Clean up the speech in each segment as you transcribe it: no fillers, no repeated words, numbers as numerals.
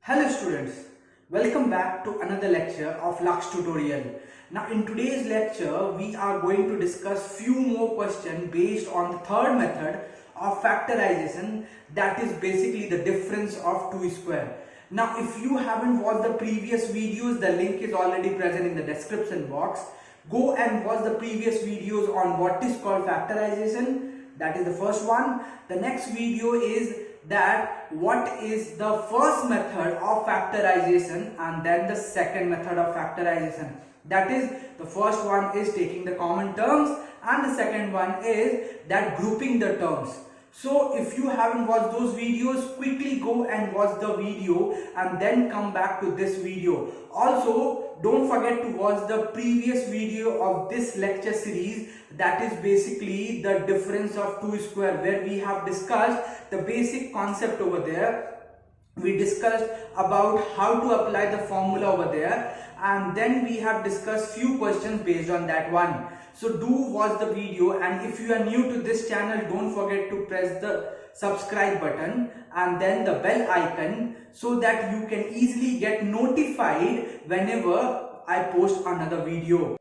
Hello students, welcome back to another lecture of Lux tutorial. Now in today's lecture we are going to discuss few more questions based on the third method of factorization, that is basically the difference of 2 square. Now if you haven't watched the previous videos, the link is already present in the description box. Go and watch the previous videos on what is called factorization. That is the first one. The next video is that what is the first method of factorization and then the second method of factorization. That is, the first one is taking the common terms and the second one is that grouping the terms. So if you haven't watched those videos, quickly go and watch the video and then come back to this video. Also, don't forget to watch the previous video of this lecture series, that is basically the difference of 2 square, where we have discussed the basic concept over there. We discussed about how to apply the formula over there, and then we have discussed few questions based on that one. So do watch the video, and if you are new to this channel, don't forget to press the subscribe button and then the bell icon so that you can easily get notified whenever I post another video.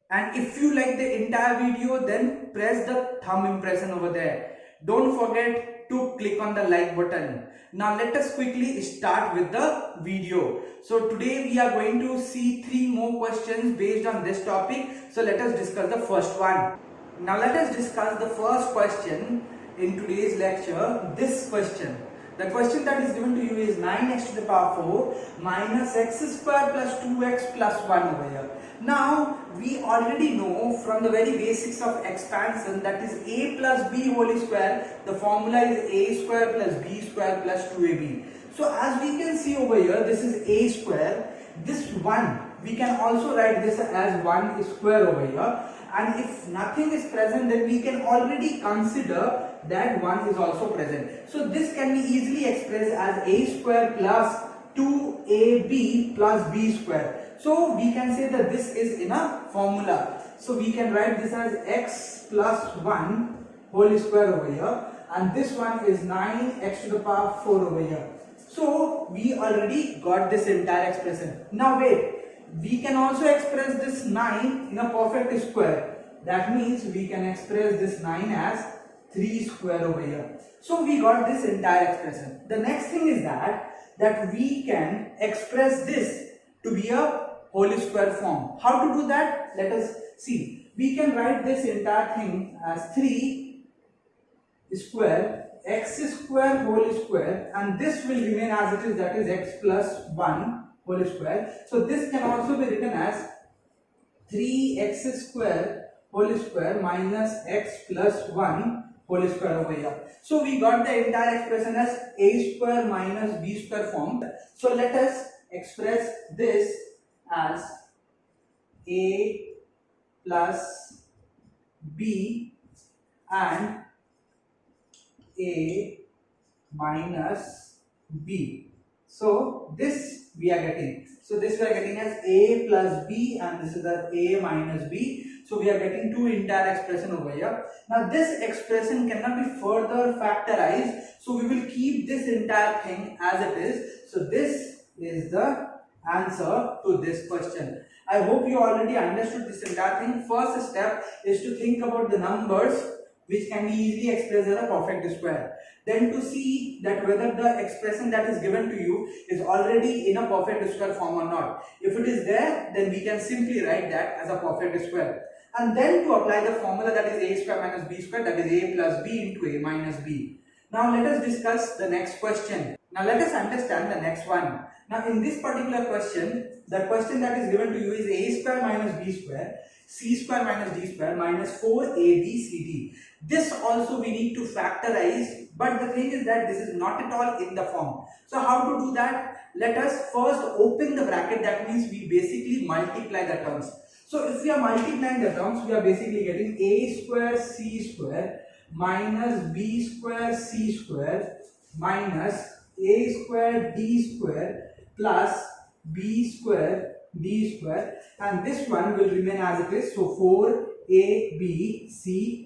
And if you like the entire video, then press the thumb impression over there. Don't forget to click on the like button. Now let us quickly start with the video. So today we are going to see 3 more questions based on this topic. So let us discuss the first one. Now let us discuss the first question in today's lecture. This question. The question that is given to you is 9x to the power 4 minus x square plus 2x plus 1 over here. Now we already know from the very basics of expansion, that is a plus b whole square. The formula is a square plus b square plus 2ab. So as we can see over here, this is a square. This 1, we can also write this as 1 square over here. And if nothing is present, then we can already consider that 1 is also present. So this can be easily expressed as a square plus 2ab plus b square. So we can say that this is in a formula. So we can write this as x plus 1 whole square over here, and this one is 9x to the power 4 over here. So we already got this entire expression. Now wait, we can also express this 9 in a perfect square. That means we can express this 9 as 3 square over here. So we got this entire expression. The next thing is that we can express this to be a whole square form. How to do that? Let us see. We can write this entire thing as 3 square x square whole square, and this will remain as it is, that is x plus 1 whole square. So this can also be written as 3x square whole square minus x plus 1 whole square over here. So we got the entire expression as a square minus b square form. So let us express this as a plus b and a minus b. So this we are getting. So this we are getting as a plus b, and this is as a minus b. So we are getting 2 entire expression over here. Now this expression cannot be further factorized. So we will keep this entire thing as it is. So this is the answer to this question. I hope you already understood this entire thing. First step is to think about the numbers which can be easily expressed as a perfect square. Then to see that whether the expression that is given to you is already in a perfect square form or not. If it is there, then we can simply write that as a perfect square. And then to apply the formula, that is a square minus b square, that is a plus b into a minus b. Now let us discuss the next question. Now let us understand the next one. Now in this particular question, the question that is given to you is a square minus b square, c square minus d square minus 4abcd. This also we need to factorize, but the thing is that this is not at all in the form. So how to do that? Let us first open the bracket. That means we basically multiply the terms. So if we are multiplying the terms, we are basically getting a square c square minus b square c square minus a square d square plus b square d square, and this one will remain as it is. So 4abcd.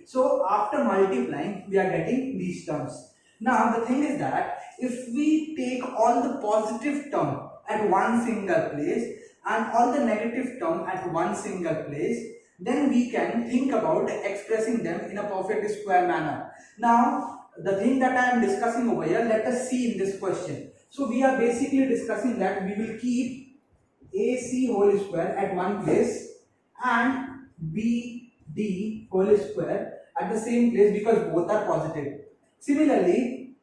So after multiplying, we are getting these terms. Now the thing is that if we take all the positive term at one single place and all the negative term at one single place, then we can think about expressing them in a perfect square manner. Now, the thing that I am discussing over here, let us see in this question. So, we are basically discussing that we will keep AC whole square at one place and BD whole square at the same place because both are positive. Similarly,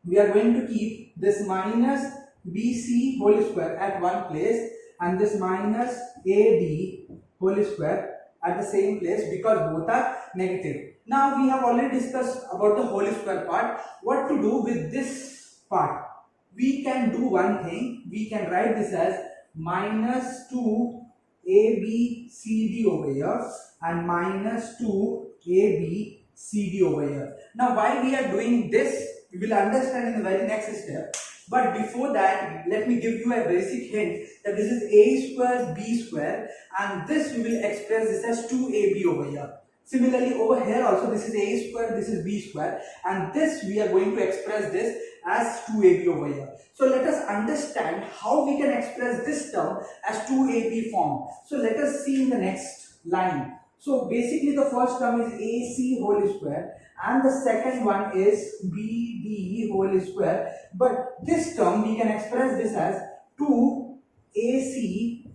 we are going to keep this minus BC whole square at one place and this minus AD whole square at the same place because both are negative. Now we have already discussed about the whole square part. What to do with this part? We can do one thing. We can write this as minus 2 ABCD over here and minus 2 ABCD over here. Now why we are doing this, we will understand in the very next step. But before that, let me give you a basic hint that this is a square b square and this we will express this as 2ab over here. Similarly over here also this is a square, this is b square and this we are going to express this as 2ab over here. So let us understand how we can express this term as 2ab form. So let us see in the next line. So basically the first term is AC whole square and the second one is BD whole square. But this term we can express this as 2AC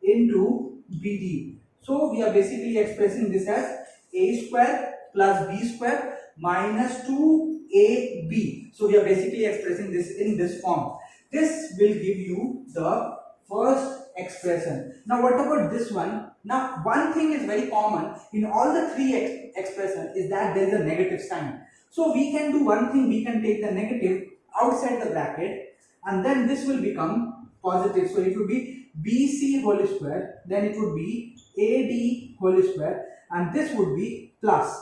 into BD. So we are basically expressing this as A square plus B square minus 2AB. So we are basically expressing this in this form. This will give you the first expression. Now what about this one? Now one thing is very common in all the three expressions is that there is a negative sign. So we can do one thing, we can take the negative outside the bracket and then this will become positive. So it would be BC whole square, then it would be AD whole square and this would be plus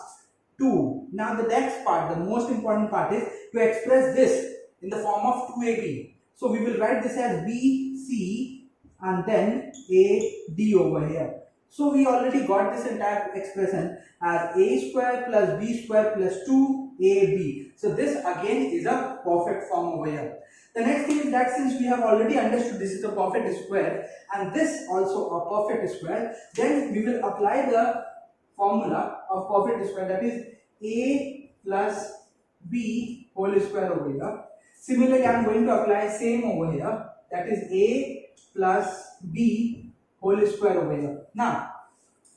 2. Now the next part, the most important part is to express this in the form of 2AB. So we will write this as BC and then AD over here. So we already got this entire expression as a square plus b square plus 2ab. So this again is a perfect form over here. The next thing is that since we have already understood this is a perfect square and this also a perfect square, then we will apply the formula of perfect square, that is a plus b whole square over here. Similarly, I am going to apply same over here, that is a plus b whole square over here. Now,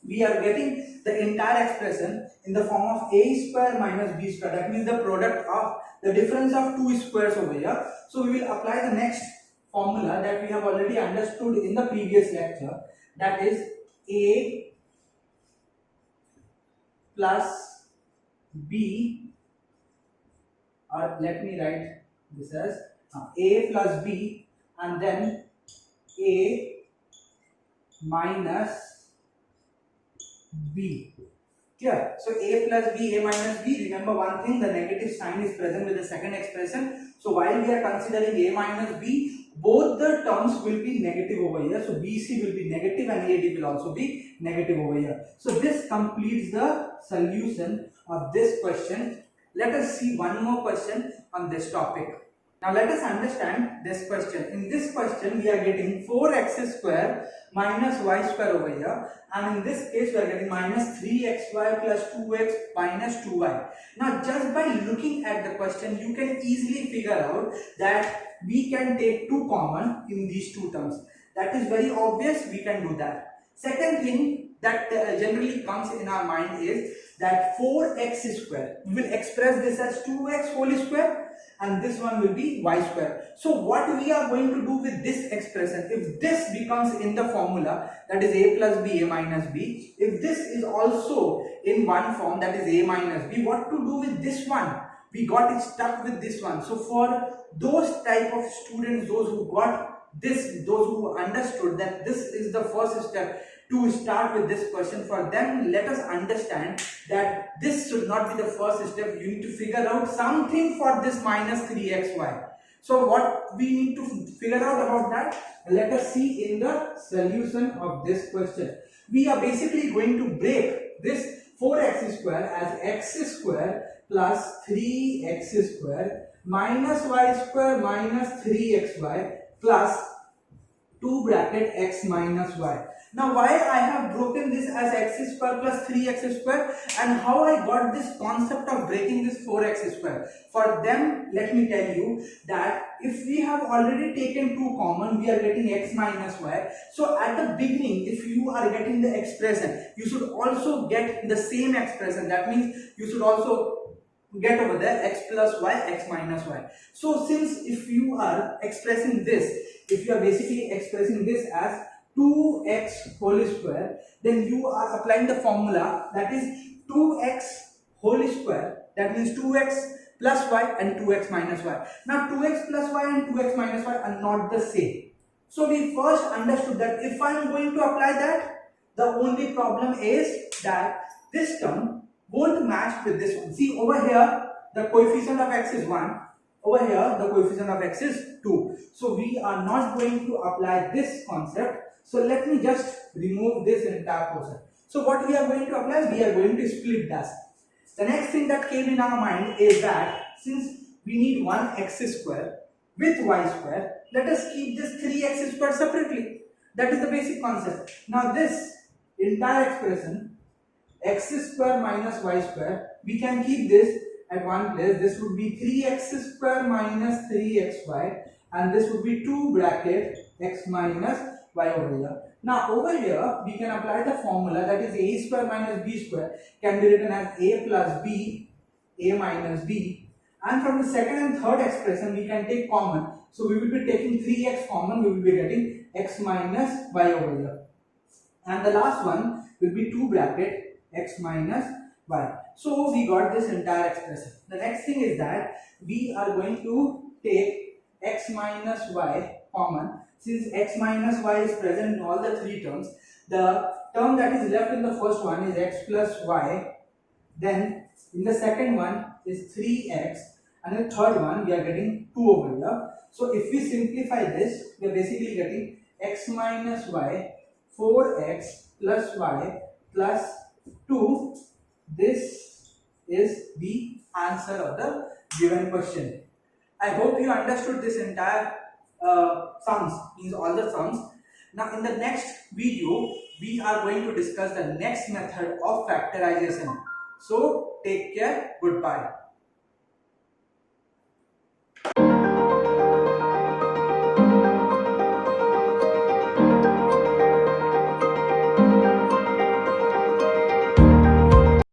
we are getting the entire expression in the form of a square minus b square. That means the product of the difference of two squares over here. So, we will apply the next formula that we have already understood in the previous lecture. That is a plus b, or let me write this as a plus b and then a minus b. Clear? So a plus b, a minus b. Remember one thing, the negative sign is present with the second expression. So while we are considering a minus b, both the terms will be negative over here. So BC will be negative and AD will also be negative over here. So this completes the solution of this question. Let us see one more question on this topic. Now let us understand this question. In this question we are getting 4x square minus y square over here, and in this case we are getting minus 3xy plus 2x minus 2y. Now just by looking at the question you can easily figure out that we can take 2 common in these two terms. That is very obvious, we can do that. Second thing that generally comes in our mind is that 4x square, we will express this as 2x whole square and this one will be y square. So what we are going to do with this expression, if this becomes in the formula, that is a plus b, a minus b, if this is also in one form, that is a minus b, what to do with this one? We got it stuck with this one. So for those type of students, those who got this, those who understood that this is the first step to start with this question, for them let us understand that this should not be the first step. You need to figure out something for this minus 3xy. So what we need to figure out about that, let us see in the solution of this question. We are basically going to break this 4x square as x square plus 3x square minus y square minus 3xy plus 2 bracket x minus y. Now why I have broken this as x square plus 3x square, and how I got this concept of breaking this 4x square? For them, let me tell you that if we have already taken 2 common, we are getting x minus y. So at the beginning, if you are getting the expression, you should also get the same expression. That means you should also get over there x plus y, x minus y. So since if you are expressing this, if you are basically expressing this as 2x whole square, then you are applying the formula that is 2x whole square, that means 2x plus y and 2x minus y. Now 2x plus y and 2x minus y are not the same. So we first understood that if I am going to apply that, the only problem is that this term won't match with this one. See over here, the coefficient of x is 1. Over here, the coefficient of x is 2. So we are not going to apply this concept. So let me just remove this entire portion. So what we are going to apply? We are going to split that. The next thing that came in our mind is that since we need one x square with y square, let us keep this 3x square separately. That is the basic concept. Now this entire expression, x square minus y square, we can keep this at one place. This would be 3x square minus 3xy, and this would be 2 bracket x minus y over here. Now over here we can apply the formula that is a square minus b square can be written as a plus b, a minus b, and from the second and third expression we can take common. So we will be taking 3x common, we will be getting x minus y over here, and the last one will be 2 bracket x minus y. So we got this entire expression. The next thing is that we are going to take x minus y common. Since x minus y is present in all the 3 terms, the term that is left in the first one is x plus y, then in the second one is 3x, and in the third one we are getting 2 over here. So if we simplify this, we are basically getting x minus y 4x plus y plus 2. This is the answer of the given question. I hope you understood this entire sums, means all the sums. Now in the next video we are going to discuss the next method of factorization. So take care, goodbye.